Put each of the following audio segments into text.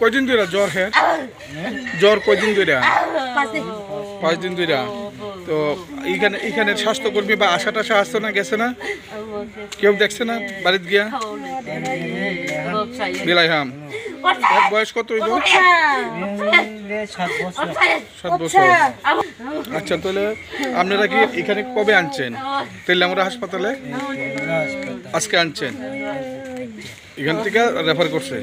কয়দিন ধরে জ্বর হ্যাঁ জ্বর কয়দিন ধরে 5 দিন ধরে তো এখানে স্বাস্থ্যকর্মী বা আশা টাশা আসতো না গেছে না কেউ দেখছে না বাড়িতে গিয়া বিলাইহাম বয়স কত হইব 7 বছর আচ্ছা তাহলে আপনারা কি এখানে কবে আনছেন তেলামুড়া হাসপাতালে আজকে আনছেন এখান থেকে রেফার করছে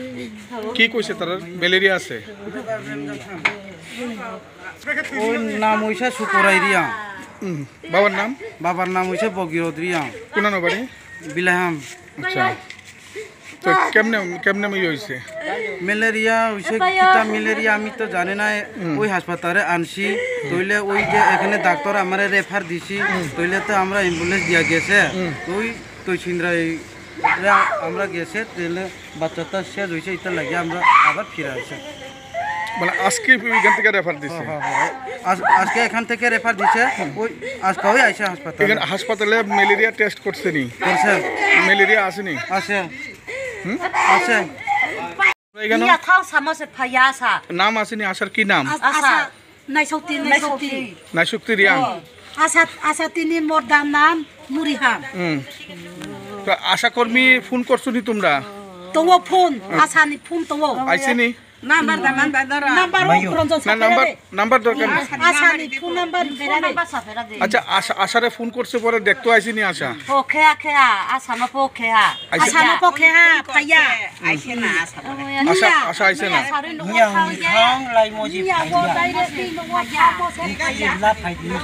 কি কইছে তার ম্যালেরিয়া আছে ওর নাম হইছে শুকুরাই রিয়া বাবার নাম হইছে বগিরত রিয়া কোন বাড়ি বিলাহাম আচ্ছা তো কেমনে হইছে ম্যালেরিয়া হইছে কিটা ম্যালেরিয়া আমি তো জানি না ওই হাসপাতালে আনছি তইলে ওই যে এখানে ডাক্তার আমারে রেফার দিছি তইলে তো আমরা অ্যাম্বুলেন্স দিয়া গেছে তো সিন্দ্রা আমরা গেছে তাহলে বাচ্চাটা শেষ হয়েছে এটা লাগে আমরা আবার ফিরে আসি মানে আজকে এখান থেকে রেফার দিছে আজকে এখান থেকে রেফার দিছে ওই আজকে ওই আইছে হাসপাতালে ম্যালেরিয়া টেস্ট করছে নি করছে ম্যালেরিয়া আসেনি আছে আছে এখানে ইয়া থাও সামসে ফায়াসা নাম আসেনি আসার কি নাম আসা নাইশক্তি রিয়াং আশা তিনি মোর নাম মুরিহাম তো আশা কর্মী ফোন করছো নি তোমরা তো ফোন আশানি ফোন তো আইছেনি নাম্বার নাম্বার দরকার আশানি ফোন নাম্বার আচ্ছা আশারে ফোন করছে পরে দেখতে আইছিনি আশা পোখেয়া খেয়া আশানো পোখেয়া আশানো পোখেয়া ফায়া আইছে না আশা আইছে না নিয়া হুং লাই মজি ফাইয়া